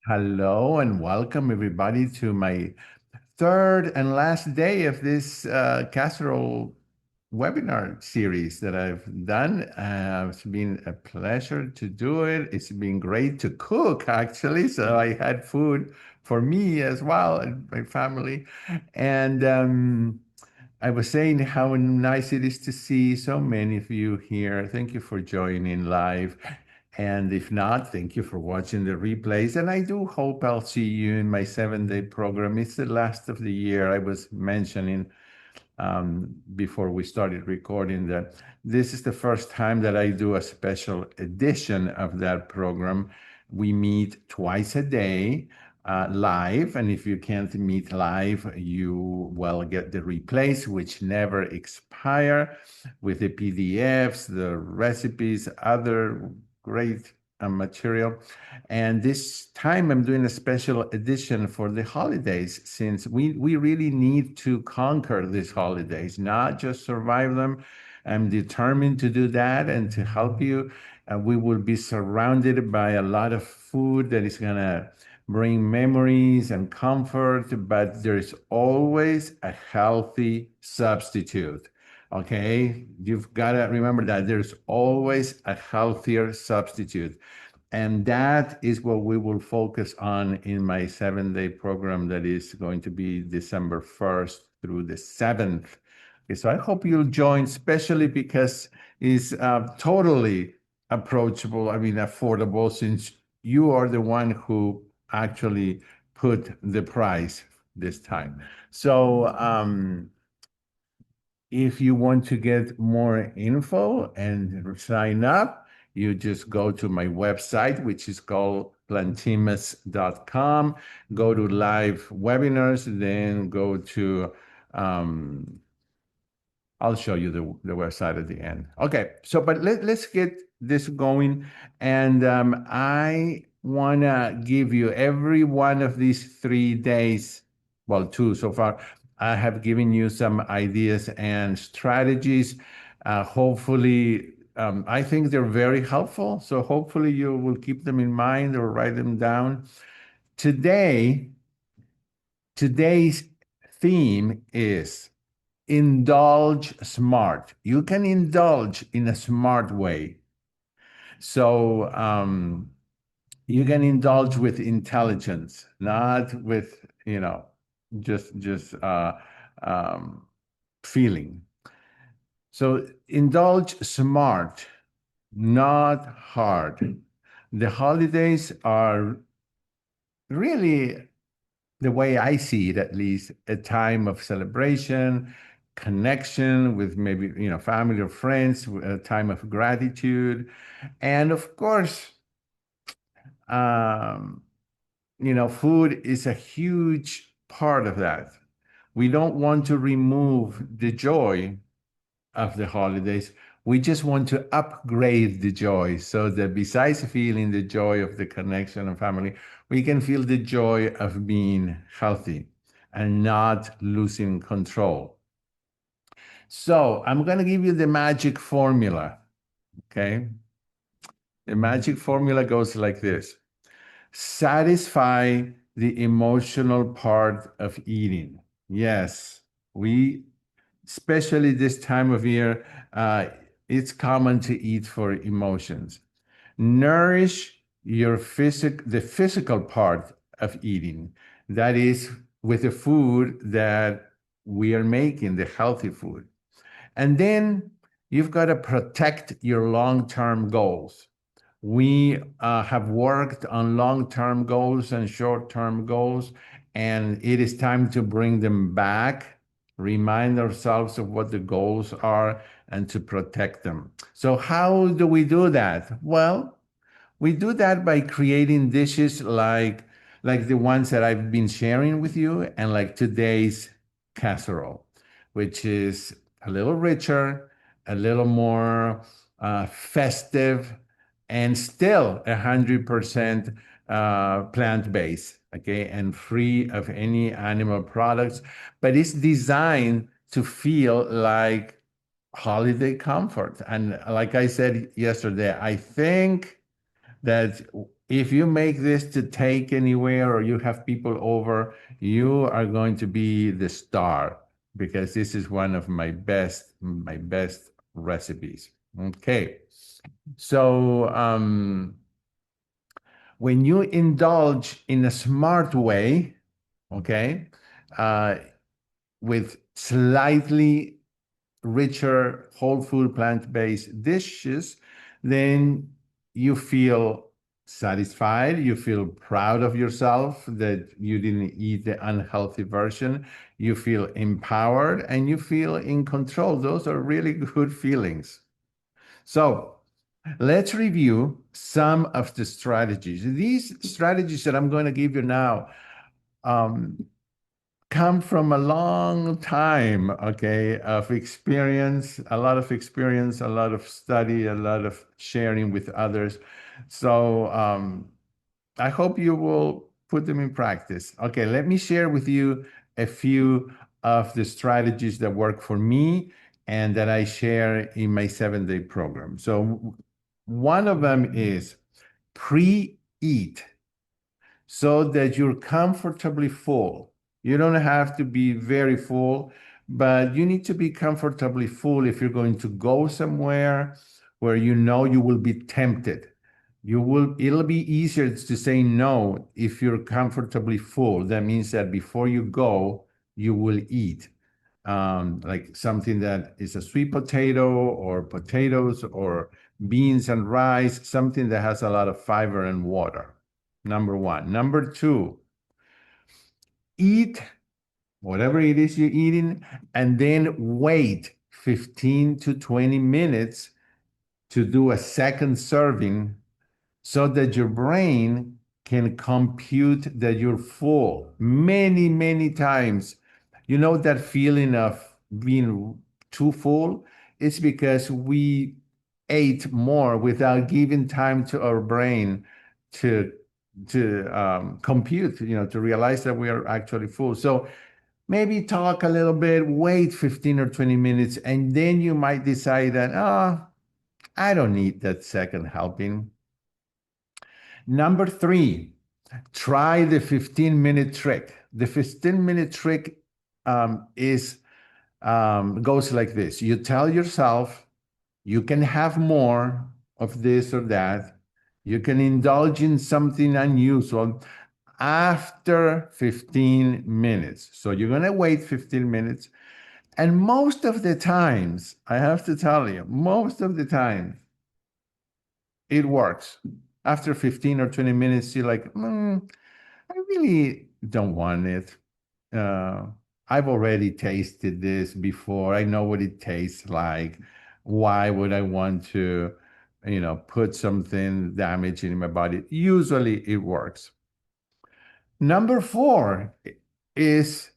Hello and welcome everybody to my third and last day of this casserole webinar series that I've done. It's been a pleasure to do it. It's been great to cook, actually. So I had food for me as well and my family. And I was saying how nice it is to see so many of you here. Thank you for joining live. And if not, thank you for watching the replays. And I do hope I'll see you in my 7-day program. It's the last of the year. I was mentioning before we started recording that this is the first time that I do a special edition of that program. We meet twice a day live, and if you can't meet live, you will get the replays, which never expire, with the PDFs, the recipes, other great material. And this time I'm doing a special edition for the holidays, since we really need to conquer these holidays, not just survive them. I'm determined to do that and to help you. We will be surrounded by a lot of food that is going to bring memories and comfort, but there's always a healthy substitute. Okay, you've got to remember that there's always a healthier substitute. And that is what we will focus on in my 7-day program that is going to be December 1st through the 7th. Okay, so I hope you'll join, especially because it's totally approachable, I mean, affordable, since you are the one who actually put the price this time. So, if you want to get more info and sign up, you just go to my website, which is called plantimus.com. Go to live webinars, then go to, I'll show you the website at the end. Okay, so but let's get this going. And I want to give you every one of these 3 days, well, two so far. I have given you some ideas and strategies. Hopefully, I think they're very helpful. So hopefully you will keep them in mind or write them down. Today, today's theme is indulge smart. You can indulge in a smart way. So you can indulge with intelligence, not with, just feeling. So indulge smart, not hard. The holidays are really, the way I see it at least, a time of celebration, connection with maybe, family or friends, a time of gratitude. And of course, um, food is a huge part of that. We don't want to remove the joy of the holidays. We just want to upgrade the joy so that besides feeling the joy of the connection and family, we can feel the joy of being healthy and not losing control. So I'm going to give you the magic formula. Okay. The magic formula goes like this: satisfy the emotional part of eating. Yes, we, especially this time of year, it's common to eat for emotions. Nourish the physical part of eating. That is with the food that we are making, the healthy food. And then you've got to protect your long-term goals. We have worked on long-term goals and short-term goals, and it is time to bring them back, remind ourselves of what the goals are, and to protect them. So how do we do that? Well, we do that by creating dishes like the ones that I've been sharing with you, and like today's casserole, which is a little richer, a little more festive, and still 100% plant-based, okay, and free of any animal products. But it's designed to feel like holiday comfort. And like I said yesterday, I think that if you make this to take anywhere or you have people over, you are going to be the star because this is one of my best recipes. Okay. So when you indulge in a smart way, okay, uh, with slightly richer whole food plant-based dishes, then you feel satisfied, you feel proud of yourself that you didn't eat the unhealthy version, you feel empowered, and you feel in control. Those are really good feelings. So let's review some of the strategies. These strategies that I'm going to give you now um, come from a long time, okay, of experience, a lot of experience, a lot of study, a lot of sharing with others. So I hope you will put them in practice. Okay, let me share with you a few of the strategies that work for me and that I share in my 7-day program. So one of them is pre-eat so that you're comfortably full. You don't have to be very full, but you need to be comfortably full if you're going to go somewhere where you know you will be tempted. It'll be easier to say no if you're comfortably full. That means that before you go, you will eat. Like something that is a sweet potato or potatoes or beans and rice, something that has a lot of fiber and water. Number one. Number two, eat whatever it is you're eating and then wait 15 to 20 minutes to do a second serving so that your brain can compute that you're full many, many times. You know that feeling of being too full? It's because we ate more without giving time to our brain to compute, to realize that we are actually full. So maybe talk a little bit, wait 15 or 20 minutes, and then you might decide that, oh, I don't need that second helping. Number three, try the 15-minute trick. The 15-minute trick is goes like this. You tell yourself you can have more of this or that. You can indulge in something unusual after 15 minutes. So you're going to wait 15 minutes. And most of the times, I have to tell you, most of the time, it works. After 15 or 20 minutes, you're like, I really don't want it. Uh, I've already tasted this before. I know what it tastes like. Why would I want to, put something damaging in my body? Usually it works. Number four is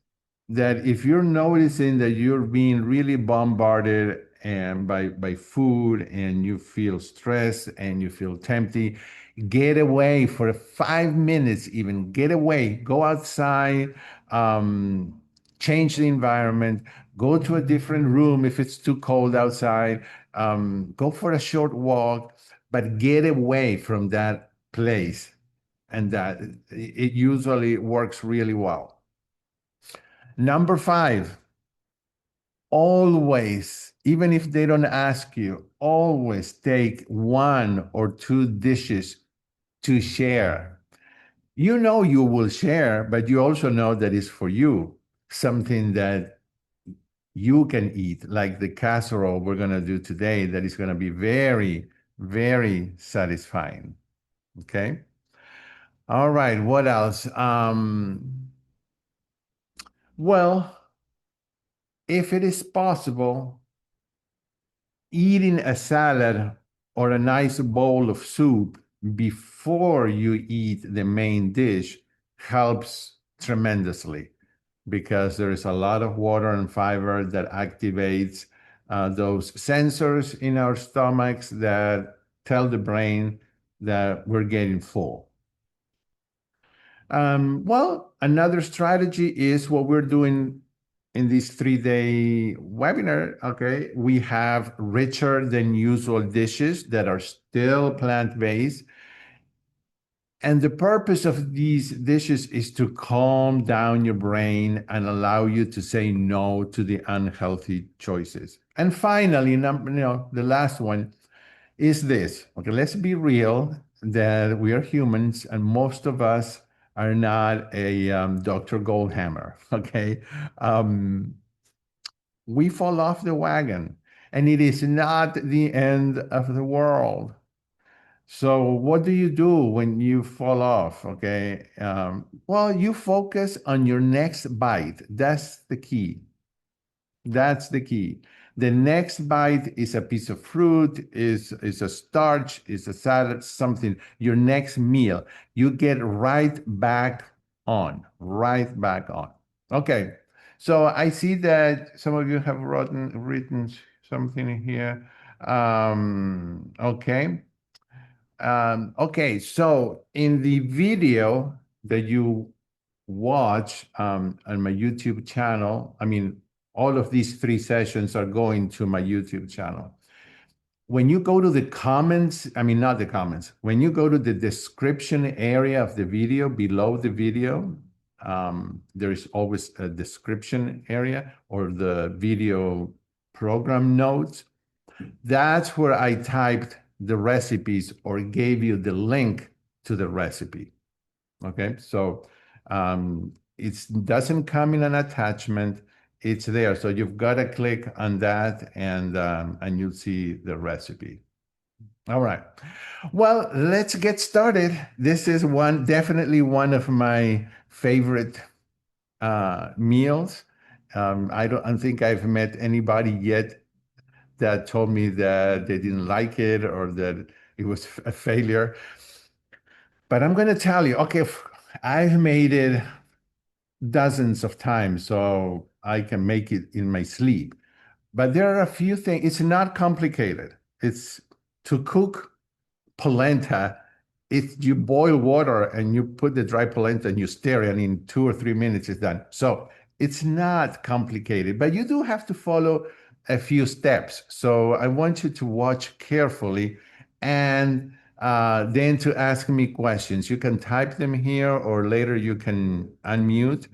that if you're noticing that you're being really bombarded and by food and you feel stressed and you feel tempted, get away for 5 minutes, even get away, go outside, um, change the environment, go to a different room if it's too cold outside, go for a short walk, but get away from that place. And that it usually works really well. Number five, always, even if they don't ask you, always take one or two dishes to share. You know you will share, but you also know that it's for you, something that you can eat, like the casserole we're going to do today, that is going to be very, very satisfying. Okay. All right. What else? Well, if it is possible, eating a salad or a nice bowl of soup before you eat the main dish helps tremendously because there is a lot of water and fiber that activates those sensors in our stomachs that tell the brain that we're getting full. Well, another strategy is what we're doing in this 3-day webinar. Okay, we have richer than usual dishes that are still plant-based. And the purpose of these dishes is to calm down your brain and allow you to say no to the unhealthy choices. And finally, the last one is this. Okay, let's be real that we are humans and most of us are not a Dr. Goldhammer. Okay. Um, we fall off the wagon and it is not the end of the world. So, what do you do when you fall off? Okay. Well, you focus on your next bite. That's the key. That's the key. The next bite is a piece of fruit, is a starch, is a salad, something. Your next meal, you get right back on. Okay. So I see that some of you have written something here. Okay. Okay, so in the video that you watch on my YouTube channel, I mean, all of these 3 sessions are going to my YouTube channel. When you go to the comments, I mean, not the comments, when you go to the description area of the video below the video, there is always a description area or the video program notes. That's where I typed the recipes or gave you the link to the recipe. Okay, so it doesn't come in an attachment. It's there, so you've got to click on that, and you'll see the recipe. All right. Well, let's get started. This is definitely one of my favorite meals. I think I've met anybody yet that told me that they didn't like it or that it was a failure. But I'm going to tell you, okay, I've made it dozens of times, so I can make it in my sleep. But there are a few things, it's not complicated. It's to cook polenta. It's you boil water and you put the dry polenta and you stir it, and in 2 or 3 minutes it's done. So it's not complicated, but you do have to follow a few steps. So I want you to watch carefully and then to ask me questions. You can type them here or later you can unmute.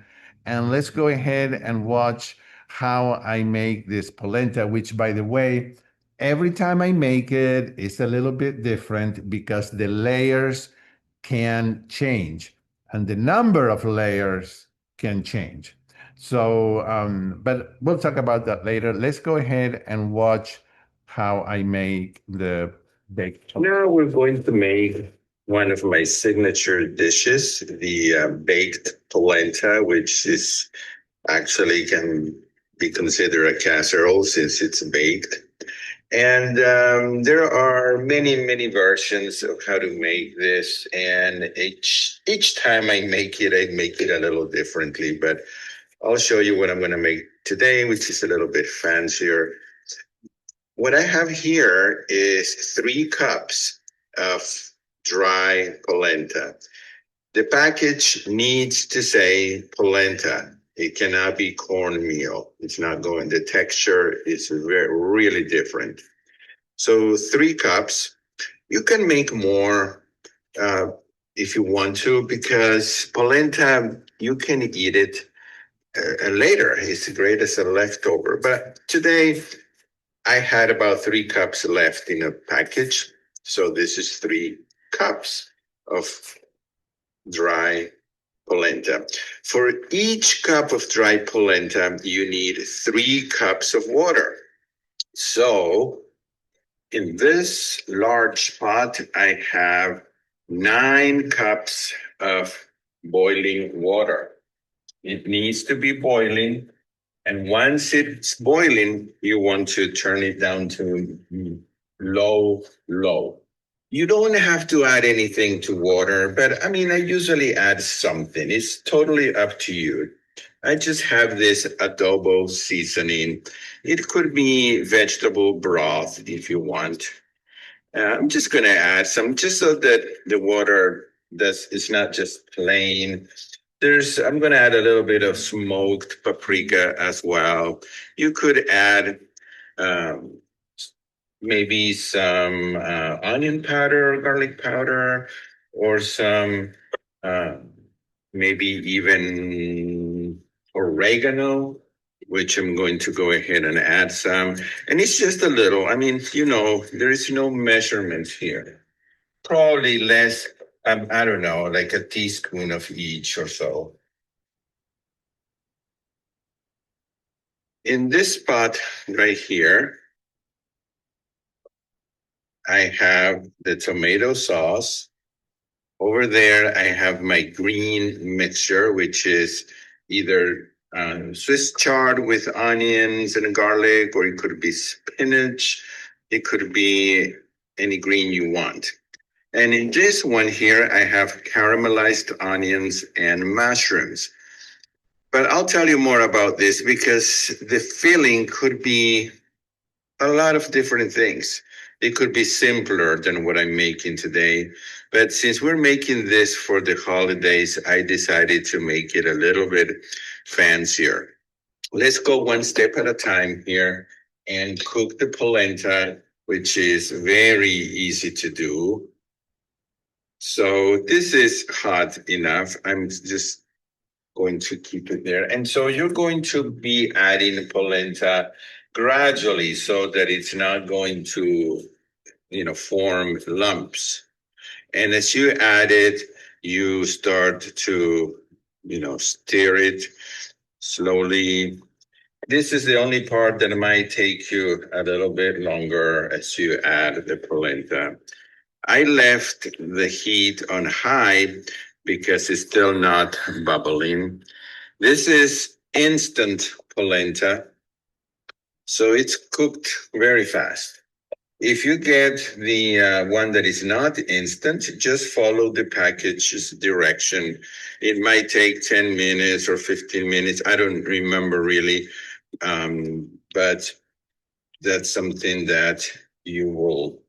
And let's go ahead and watch how I make this polenta, which, by the way, every time I make it, it's a little bit different because the layers can change and the number of layers can change. So, but we'll talk about that later. Let's go ahead and watch how I make the baked. Now we're going to make one of my signature dishes, the baked polenta, which is actually can be considered a casserole since it's baked. And there are many versions of how to make this, and each time I make it a little differently. But I'll show you what I'm going to make today, which is a little bit fancier. What I have here is 3 cups of dry polenta. The package needs to say polenta. It cannot be cornmeal. It's not going. The texture is really different. So 3 cups. You can make more if you want to, because polenta, you can eat it later. It's great as a leftover. But today, I had about 3 cups left in a package. So this is 3 cups of dry polenta. For each cup of dry polenta, you need 3 cups of water. So in this large pot, I have 9 cups of boiling water. It needs to be boiling. And once it's boiling, you want to turn it down to low. You don't have to add anything to water, but I mean, I usually add something. It's totally up to you. I just have this adobo seasoning. It could be vegetable broth if you want. I'm just going to add some just so that the water is not just plain. I'm going to add a little bit of smoked paprika as well. You could add maybe some onion powder, garlic powder. or some uh, maybe even oregano, which I'm going to go ahead and add some. And it's just a little. I mean, there is no measurement here. Probably less, I don't know, like a teaspoon of each or so. In this pot right here, I have the tomato sauce. Over there, I have my green mixture, which is either Swiss chard with onions and garlic, or it could be spinach. It could be any green you want. And in this one here, I have caramelized onions and mushrooms. But I'll tell you more about this because the filling could be a lot of different things. It could be simpler than what I'm making today. But since we're making this for the holidays, I decided to make it a little bit fancier. Let's go one step at a time here and cook the polenta, which is very easy to do. So this is hot enough. I'm just going to keep it there. And so you're going to be adding polenta gradually so that it's not going to, form lumps. And as you add it, you start to, stir it slowly. This is the only part that might take you a little bit longer as you add the polenta. I left the heat on high because it's still not bubbling. This is instant polenta, so it's cooked very fast. If you get the one that is not instant, just follow the package's direction. It might take 10 minutes or 15 minutes. I don't remember really, but that's something that you will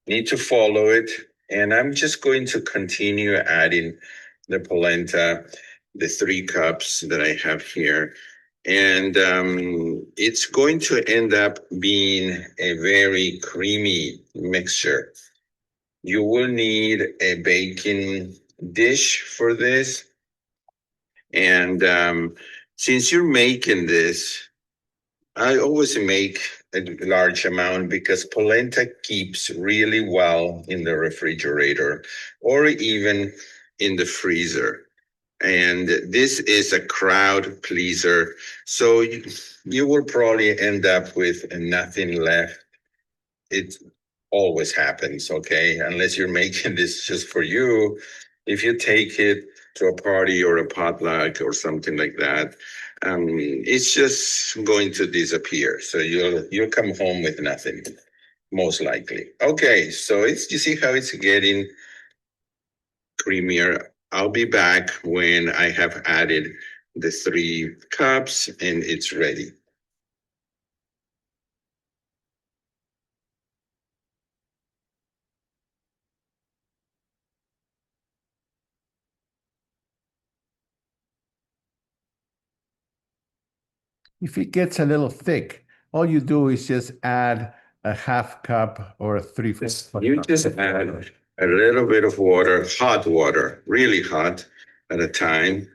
need to follow it. And I'm just going to continue adding the polenta, the 3 cups that I have here. And it's going to end up being a very creamy mixture. You will need a baking dish for this. And since you're making this, I always make a large amount because polenta keeps really well in the refrigerator or even in the freezer. And this is a crowd pleaser. So you will probably end up with nothing left. It always happens, okay? Unless you're making this just for you. If you take it to a party or a potluck or something like that, it's just going to disappear. So you'll come home with nothing, most likely. Okay, so you see how it's getting creamier. I'll be back when I have added the 3 cups and it's ready. If it gets a little thick, all you do is just add a half cup or a three-fourths You cup. just add a little bit of water, hot water, really hot at a time,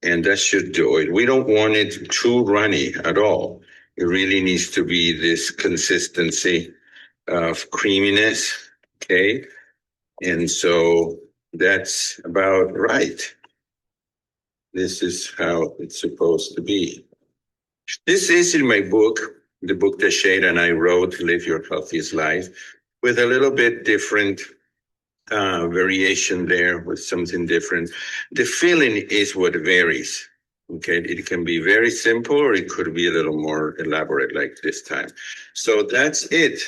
and that should do it. We don't want it too runny at all. It really needs to be this consistency of creaminess, okay? And so that's about right. This is how it's supposed to be. This is in my book, the book that Shade and I wrote, Live Your Healthiest Life, with a little bit different variation there, with something different. The filling is what varies. Okay, it can be very simple or it could be a little more elaborate like this time. So that's it.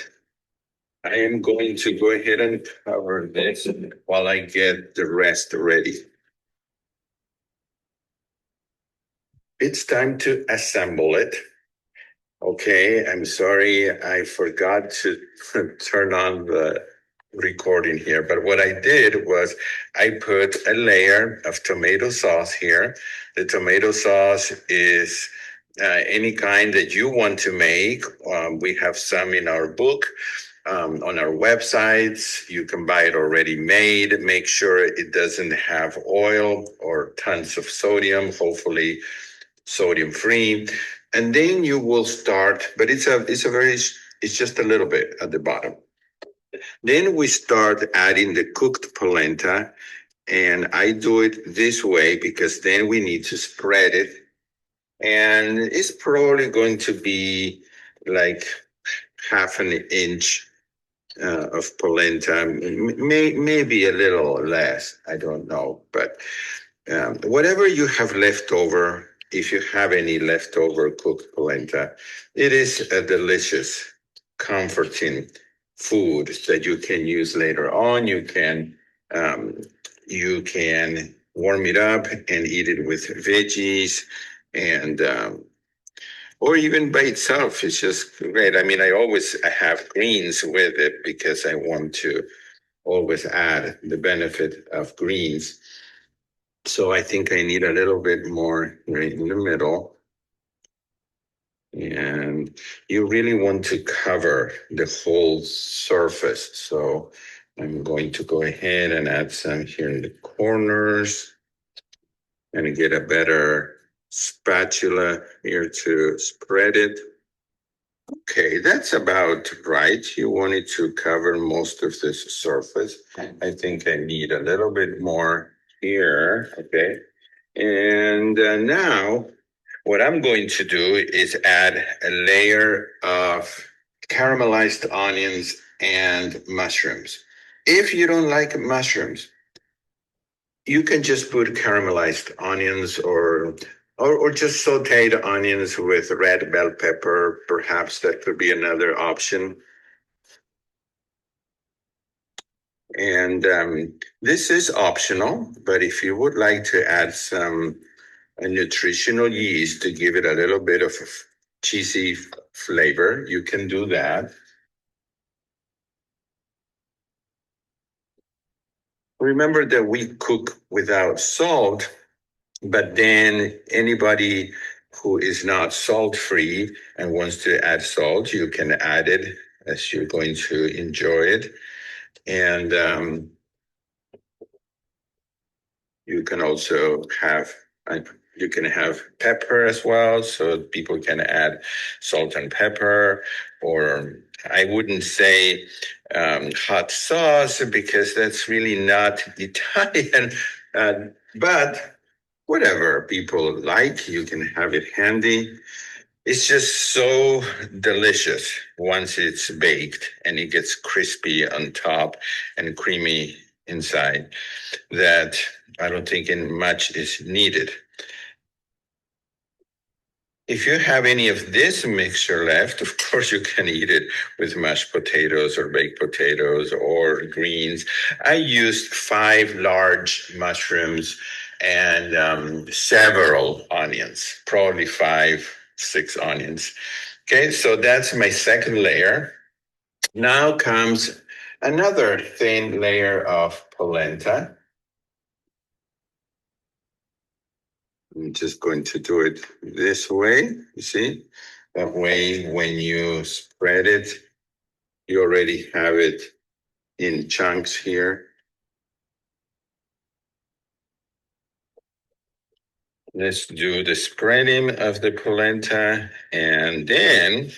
I am going to go ahead and cover this while I get the rest ready. It's time to assemble it. Okay, I'm sorry, I forgot to turn on the recording here, but what I did was I put a layer of tomato sauce here. The tomato sauce is any kind that you want to make. We have some in our book. on our websites. You can buy it already made. Make sure it doesn't have oil or tons of sodium, hopefully sodium free. And then you will start, but it's just a little bit at the bottom. Then we start adding the cooked polenta, and I do it this way because then we need to spread it. And it's probably going to be like half an inch of polenta, maybe a little less. I don't know. But whatever you have left over, if you have any leftover cooked polenta, it is a delicious, comforting food that you can use later on. Um, you can warm it up and eat it with veggies and or even by itself. It's just great. I mean, I always have greens with it because I want to always add the benefit of greens. So I think I need a little bit more right in the middle. And you really want to cover the whole surface. So I'm going to go ahead and add some here in the corners and get a better spatula here to spread it. Okay, that's about right. You wanted to cover most of this surface. I think I need a little bit more here. Okay. And now what I'm going to do is add a layer of caramelized onions and mushrooms. If you don't like mushrooms, you can just put caramelized onions or just sauteed onions with red bell pepper. Perhaps that could be another option. And this is optional, but if you would like to add some nutritional yeast to give it a little bit of cheesy flavor, you can do that. Remember that we cook without salt, but then anybody who is not salt free and wants to add salt, you can add it as you're going to enjoy it. And you can also have you can have pepper as well, so people can add salt and pepper. Or I wouldn't say hot sauce because that's really not Italian, but whatever people like, you can have it handy. It's just so delicious once it's baked and it gets crispy on top and creamy inside that I don't think much is needed. If you have any of this mixture left, of course you can eat it with mashed potatoes or baked potatoes or greens. I used 5 large mushrooms and several onions, probably 5, 6 onions. Okay, so that's my second layer. Now comes another thin layer of polenta. I'm just going to do it this way, you see? That way, when you spread it, you already have it in chunks here. Let's do the spreading of the polenta, and then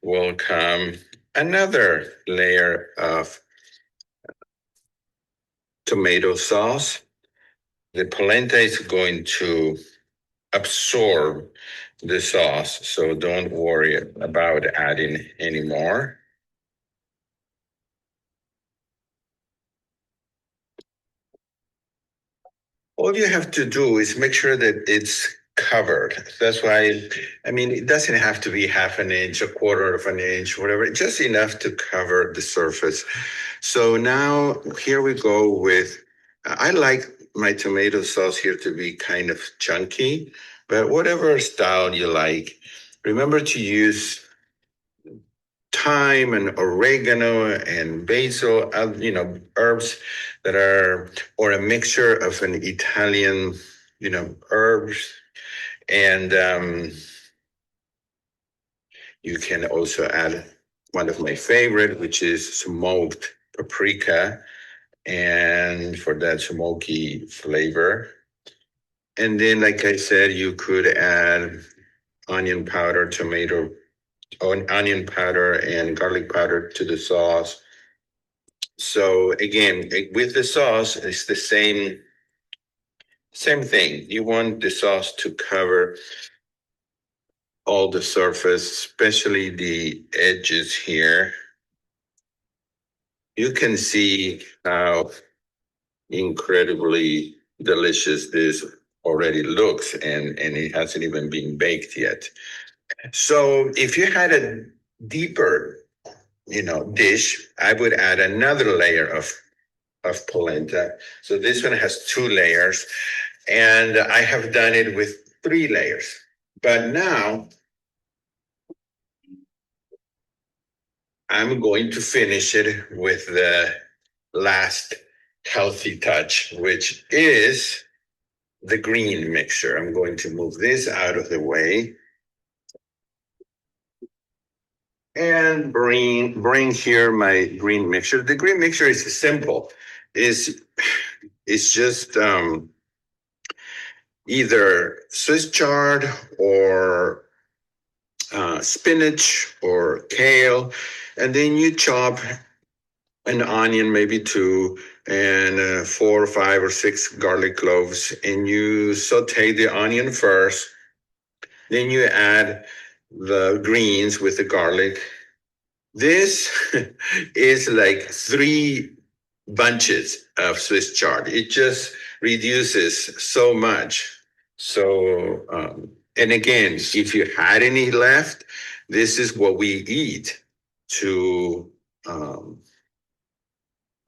will come another layer of tomato sauce. The polenta is going to absorb the sauce, so don't worry about adding any more. All you have to do is make sure that it's covered. That's why, I mean, it doesn't have to be half an inch, a quarter of an inch, whatever, just enough to cover the surface. So now here we go with, I like my tomato sauce here to be kind of chunky, but whatever style you like. Remember to use thyme and oregano and basil, herbs that are, or a mixture of an Italian, herbs. And you can also add one of my favorite, which is smoked paprika, and for that smoky flavor. And then, like I said, you could add onion powder, onion powder, and garlic powder to the sauce. So again, with the sauce, it's the same thing. You want the sauce to cover all the surface, especially the edges here. You can see how incredibly delicious this already looks, and it hasn't even been baked yet. So if you had a deeper, dish, I would add another layer of polenta. So this one has 2 layers, and I have done it with 3 layers. But now I'm going to finish it with the last healthy touch, which is the green mixture. I'm going to move this out of the way and bring here my green mixture. The green mixture is simple. It's just either Swiss chard or spinach or kale, and then you chop an onion, maybe 2, and 4 or 5 or 6 garlic cloves, and you saute the onion first. Then you add the greens with the garlic. This is like 3 bunches of Swiss chard. It just reduces so much. So, and again, if you had any left, this is what we eat to um,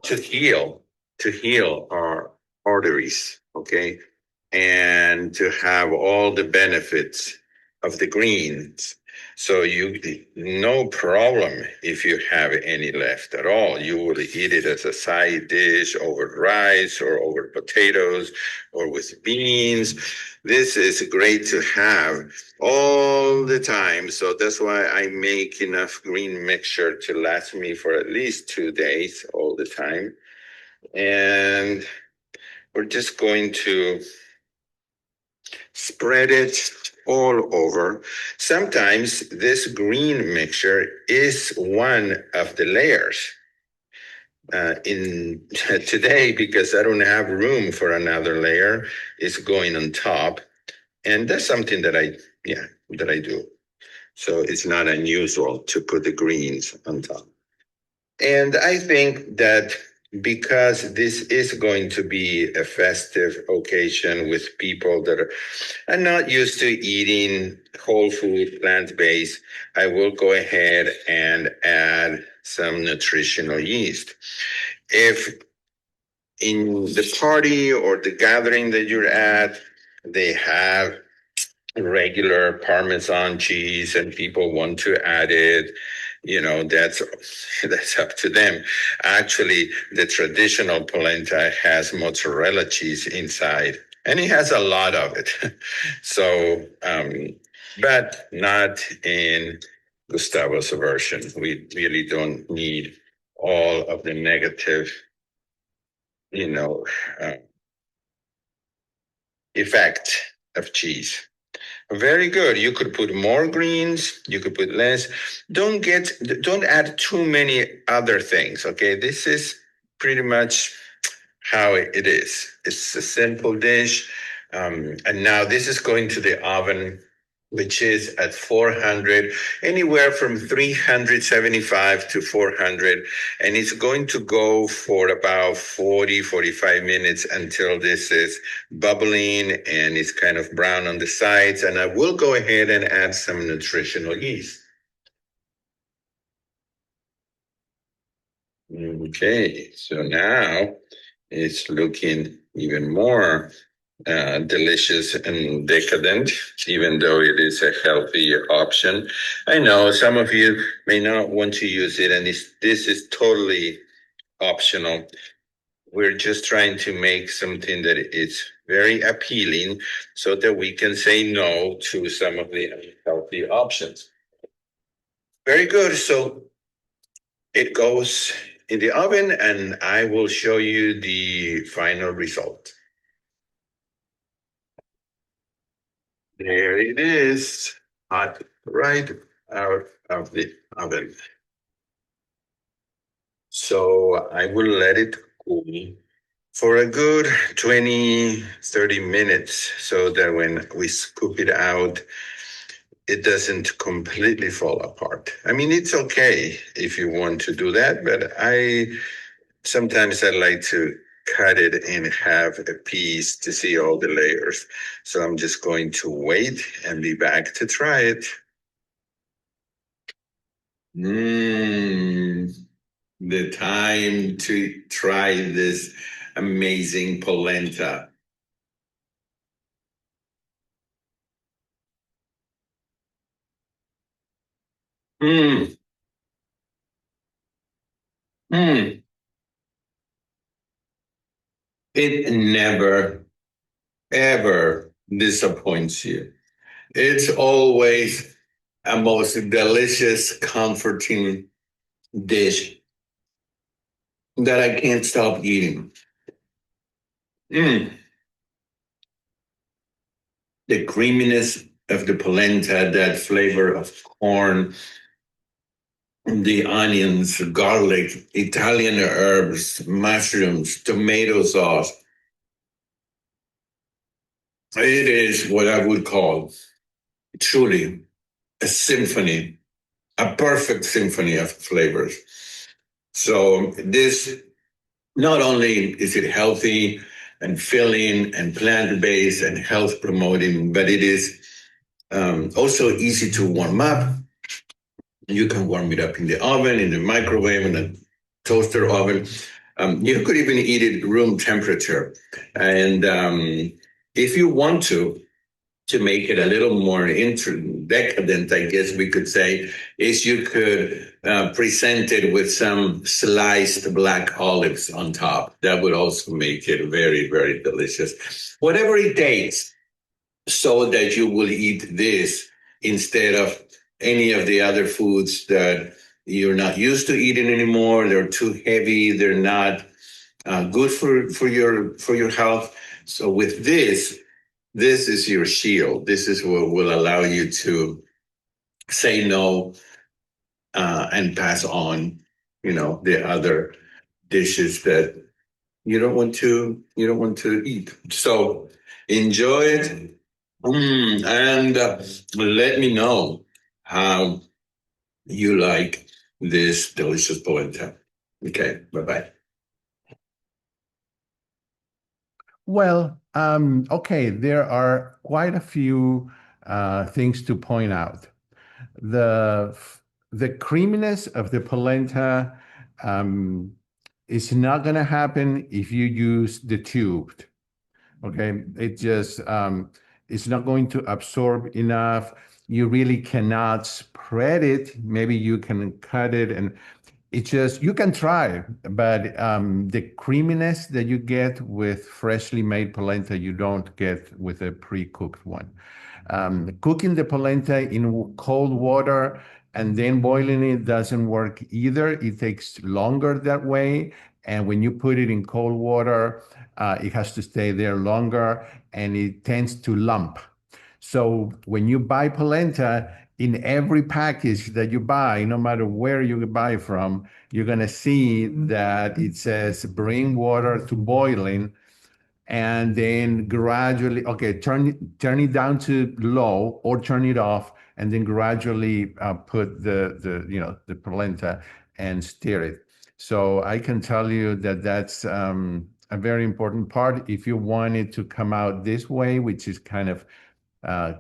to heal our arteries, okay, and to have all the benefits of the greens. So you no problem if you have any left at all. You will eat it as a side dish over rice or over potatoes or with beans. This is great to have all the time. So that's why I make enough green mixture to last me for at least 2 days all the time. And we're just going to spread it all over. Sometimes this green mixture is one of the layers. In today, because I don't have room for another layer, it's going on top, and that's something that I do. So it's not unusual to put the greens on top. And I think that because this is going to be a festive occasion with people that are not used to eating whole food, plant-based, I will go ahead and add some nutritional yeast. If in the party or the gathering that you're at, they have regular Parmesan cheese and people want to add it, that's up to them. Actually, the traditional polenta has mozzarella cheese inside, and it has a lot of it. So, but not in Gustavo's version. We really don't need all of the negative, you know, uh, effect of cheese. Very good. You could put more greens, you could put less. Don't add too many other things. Okay. This is pretty much how it is. It's a simple dish. And now this is going to the oven, which is at 400, anywhere from 375 to 400. And it's going to go for about 45 minutes until this is bubbling and it's kind of brown on the sides. And I will go ahead and add some nutritional yeast. Okay, so now it's looking even more delicious and decadent, even though it is a healthy option. I know some of you may not want to use it, and this is totally optional. We're just trying to make something that is very appealing so that we can say no to some of the unhealthy options. Very good. So It goes in the oven, and I will show you the final result. There it is, hot right out of the oven. So I will let it cool for a good 20, 30 minutes so that when we scoop it out, it doesn't completely fall apart. I mean, it's okay if you want to do that, but sometimes I like to cut it in half a piece to see all the layers. So I'm just going to wait and be back to try it. Mmm, the time to try this amazing polenta. Mmm, mmm. It never, ever disappoints you. It's always a most delicious, comforting dish that I can't stop eating. Mm. The creaminess of the polenta, that flavor of corn, the onions, garlic, Italian herbs, mushrooms, tomato sauce. It is what I would call truly a symphony, a perfect symphony of flavors. So this not only is it healthy and filling and plant-based and health promoting, but it is also easy to warm up. You can warm it up in the oven, in the microwave, in a toaster oven. You could even eat it room temperature. And if you want to make it a little more decadent, I guess we could say, is you could present it with some sliced black olives on top. That would also make it very, very delicious. Whatever it takes so that you will eat this instead of any of the other foods that you're not used to eating anymore. They're too heavy. They're not good for your health. So with this is your shield. This is what will allow you to say no and pass on, the other dishes that you don't want to eat. So enjoy it, and let me know how you like this delicious polenta. Okay, bye bye. Well, okay, there are quite a few things to point out. The the creaminess of the polenta um, is not going to happen if you use the tubed. Okay, it just it's not going to absorb enough. You really cannot spread it. Maybe you can cut it, and it's just you can try, but the creaminess that you get with freshly made polenta, you don't get with a pre-cooked one. Cooking the polenta in cold water and then boiling it doesn't work either. It takes longer that way. And when you put it in cold water, it has to stay there longer and it tends to lump. So when you buy polenta, in every package that you buy, no matter where you buy from, you're going to see that it says bring water to boiling and then gradually, okay, turn it down to low or turn it off, and then gradually put the polenta and stir it. So I can tell you that that's a very important part. If you want it to come out this way, which is kind of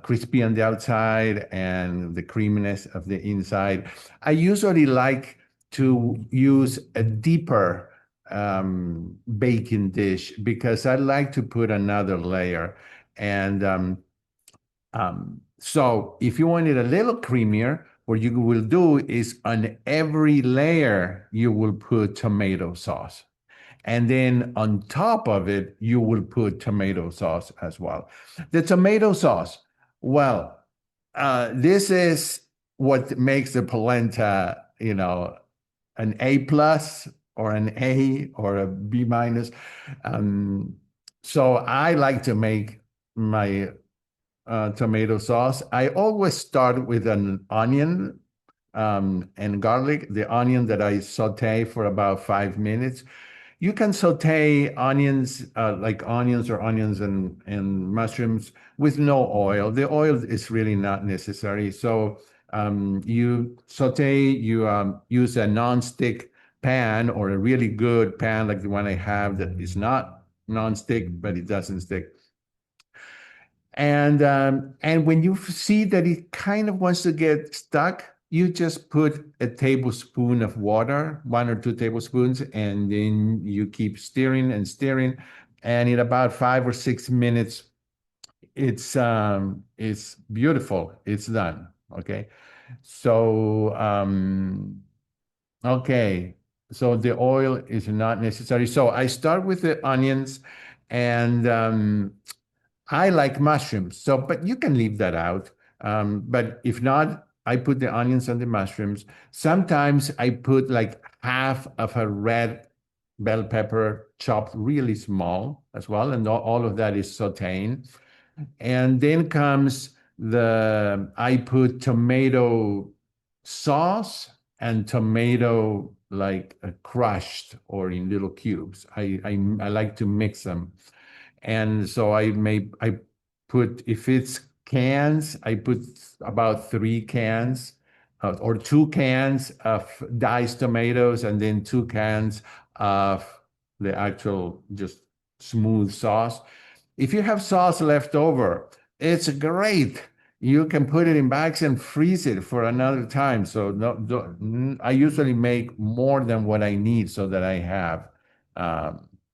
crispy on the outside and the creaminess of the inside. I usually like to use a deeper baking dish because I like to put another layer. And so if you want it a little creamier, what you will do is on every layer, you will put tomato sauce. And then on top of it, you will put tomato sauce as well. The tomato sauce, well, this is what makes the polenta, an A plus or an A or a B minus. Um, so I like to make my tomato sauce. I always start with an onion and garlic, the onion that I saute for about 5 minutes. You can saute onions, like onions or onions and mushrooms with no oil. The oil is really not necessary. So you saute, you use a non-stick pan or a really good pan like the one I have that is not non-stick, but it doesn't stick. And when you see that it kind of wants to get stuck, you just put a tablespoon of water, 1 or 2 tablespoons, and then you keep stirring and stirring. And in about 5 or 6 minutes, it's beautiful. It's done. Okay. So okay. So the oil is not necessary. So I start with the onions and I like mushrooms, so but you can leave that out. But if not, I put the onions and the mushrooms. Sometimes I put like half of a red bell pepper chopped really small as well, and all of that is sauteing. And then comes I put tomato sauce and tomato like crushed or in little cubes. I like to mix them. And so I put, if it's cans, I put about 3 cans or 2 cans of diced tomatoes and then 2 cans of the actual just smooth sauce. If you have sauce left over, it's great. You can put it in bags and freeze it for another time. So I usually make more than what I need so that I have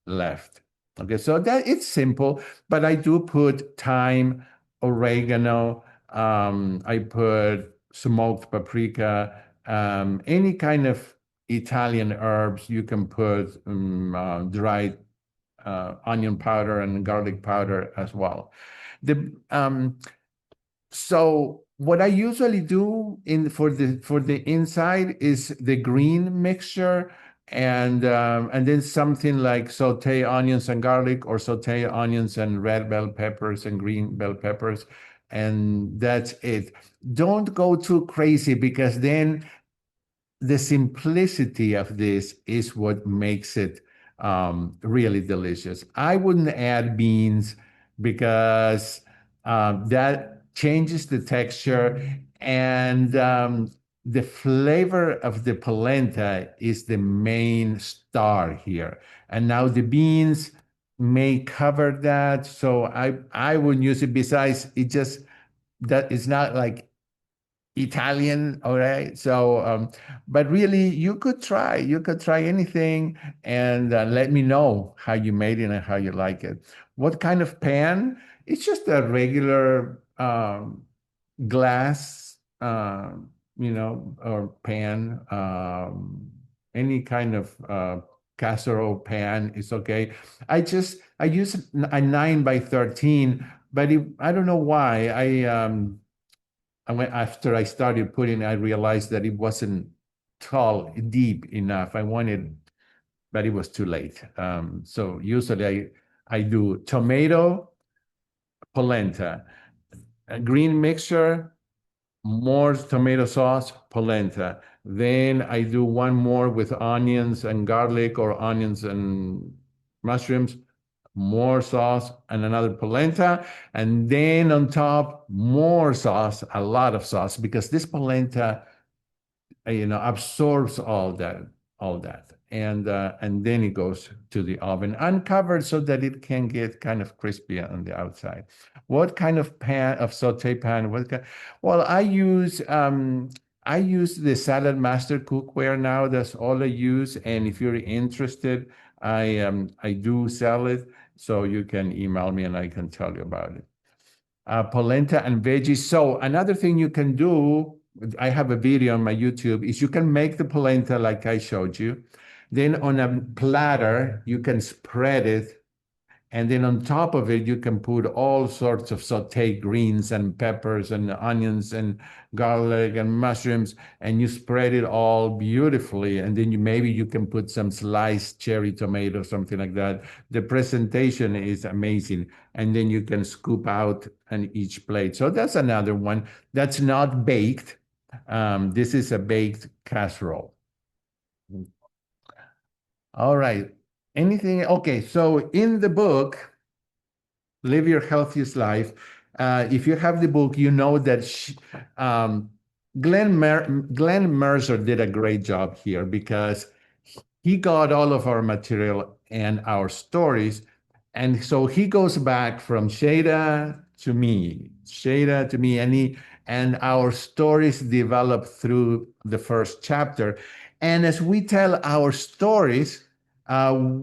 left. Okay, so that it's simple, but I do put thyme, oregano, I put smoked paprika, any kind of Italian herbs. You can put dried onion powder and garlic powder as well. The So what I usually do in for the inside is the green mixture and then something like saute onions and garlic or saute onions and red bell peppers and green bell peppers, and that's it. Don't go too crazy because then the simplicity of this is what makes it really delicious. I wouldn't add beans because that changes the texture and the flavor of the polenta is the main star here. And now the beans may cover that, so I wouldn't use it. Besides, it just that it's not like Italian, all right. So, but really, you could try anything, and let me know how you made it and how you like it. What kind of pan? It's just a regular glass, or pan. Any kind of casserole pan is okay. I use a 9 by 13, but I don't know why after I started putting, I realized that it wasn't tall, deep enough. I wanted, but it was too late. So usually I do tomato, polenta, a green mixture, more tomato sauce, polenta. Then I do one more with onions and garlic or onions and mushrooms, more sauce and another polenta. And then on top, more sauce, a lot of sauce, because this polenta, absorbs all that. And then it goes to the oven uncovered so that it can get kind of crispy on the outside. What kind of saute pan? Well, I use the Salad Master cookware now. That's all I use. And if you're interested, I do sell it, so you can email me and I can tell you about it. Polenta and veggies. So another thing you can do, I have a video on my YouTube, is you can make the polenta like I showed you. Then on a platter, you can spread it And then on top of it, you can put all sorts of sauteed greens and peppers and onions and garlic and mushrooms, and you spread it all beautifully. And then maybe you can put some sliced cherry tomato, something like that. The presentation is amazing. And then you can scoop out on each plate. So that's another one that's not baked. This is a baked casserole. All right. Anything? Okay. So in the book, Live Your Healthiest Life, if you have the book, you know that um, Glenn Mercer did a great job here because he got all of our material and our stories. And so he goes back from Shada to me, and our stories develop through the first chapter. And as we tell our stories, uh,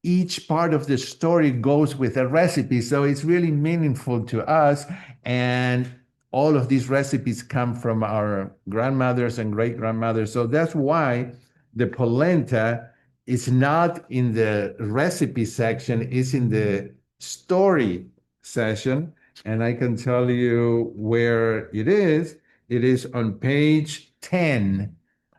each part of the story goes with a recipe. So it's really meaningful to us. And all of these recipes come from our grandmothers and great grandmothers. So that's why the polenta is not in the recipe section, it's in the story section. And I can tell you where it is. It is on page 10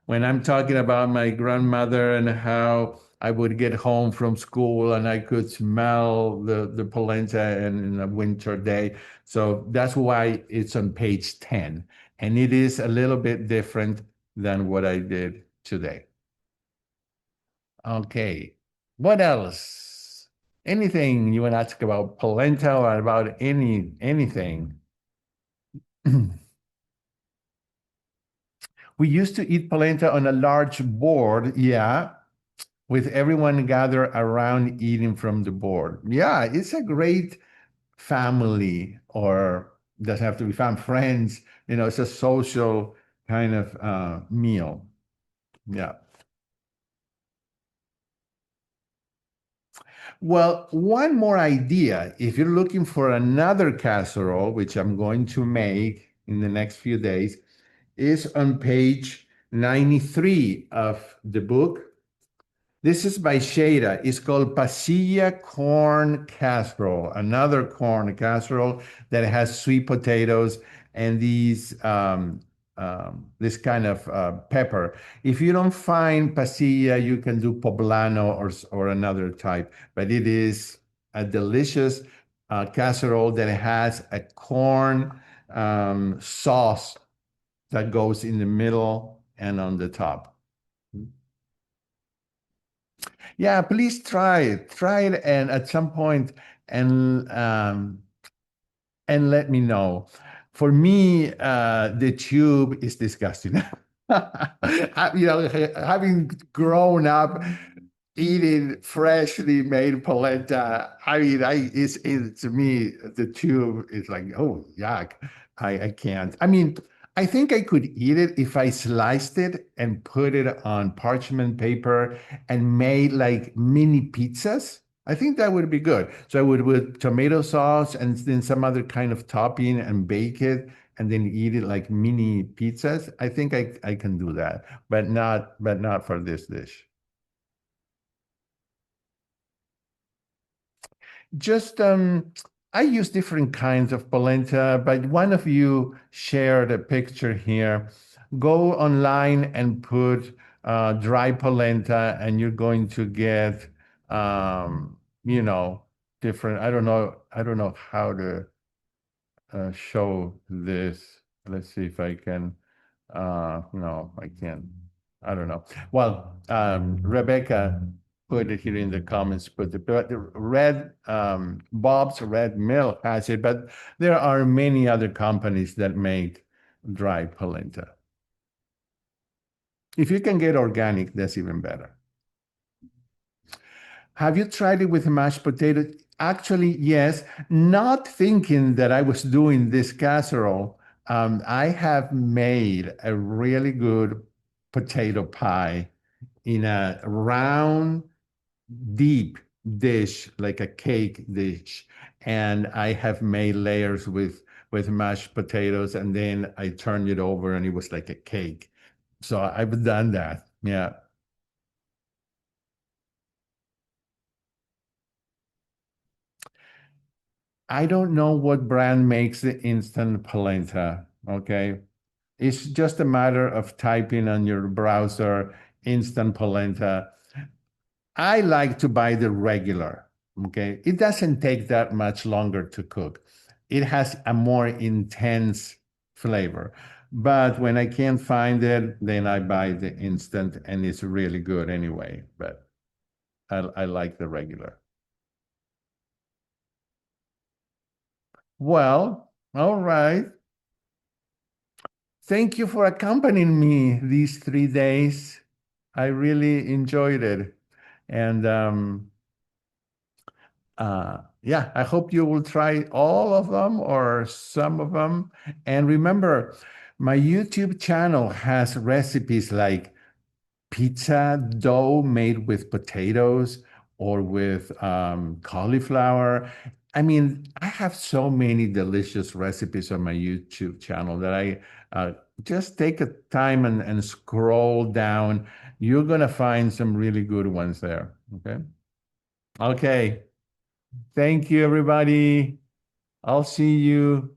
when I'm talking about my grandmother and how I would get home from school and I could smell the polenta in a winter day. So that's why it's on page 10. And it is a little bit different than what I did today. Okay. What else? Anything you want to ask about polenta or about anything? We used to eat polenta on a large board, yeah, with everyone gathered around eating from the board. Yeah, it's a great family, or doesn't have to be family, friends. It's a social kind of meal. Yeah. Well, one more idea. If you're looking for another casserole, which I'm going to make in the next few days, is on page 93 of the book. This is by Shada. It's called Pasilla Corn Casserole, another corn casserole that has sweet potatoes and this kind of pepper. If you don't find pasilla, you can do poblano or another type, but it is a delicious casserole that has a corn sauce that goes in the middle and on the top. Yeah, please try it. Try it, and at some point, and um, and let me know. For me, the tube is disgusting. Having grown up eating freshly made polenta, I mean, it's to me the tube is like, oh yuck, I can't. I mean, I think I could eat it if I sliced it and put it on parchment paper and made like mini pizzas. I think that would be good. So I would with tomato sauce and then some other kind of topping and bake it and then eat it like mini pizzas. I think I can do that, but not for this dish. Just I use different kinds of polenta, but one of you shared a picture here. Go online and put dry polenta, and you're going to get um, you know, different. I don't know how to show this. Let's see if I can. No, I can't. I don't know. Well, Rebecca put it here in the comments, but the Red Bob's Red Mill has it, but there are many other companies that make dry polenta. If you can get organic, that's even better. Have you tried it with mashed potatoes? Actually, yes, not thinking that I was doing this casserole. I have made a really good potato pie in a round, deep dish, like a cake dish. And I have made layers with mashed potatoes, and then I turned it over and it was like a cake. So I've done that. Yeah. I don't know what brand makes the instant polenta. Okay. It's just a matter of typing on your browser instant polenta. I like to buy the regular. Okay. It doesn't take that much longer to cook. It has a more intense flavor. But when I can't find it, then I buy the instant and it's really good anyway. But I like the regular. Well, all right. Thank you for accompanying me these 3 days. I really enjoyed it. And yeah, I hope you will try all of them or some of them. And remember, my YouTube channel has recipes like pizza dough made with potatoes or with cauliflower. I mean, I have so many delicious recipes on my YouTube channel that I just take a time and scroll down. You're going to find some really good ones there. Okay. Okay. Thank you, everybody. I'll see you Thank you,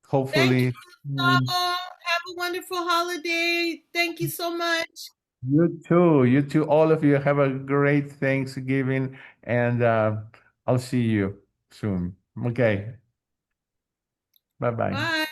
hopefully. Gustavo. Have a wonderful holiday. Thank you so much. You too. You too. All of you have a great Thanksgiving, and I'll see you soon. Okay. Bye bye. Bye.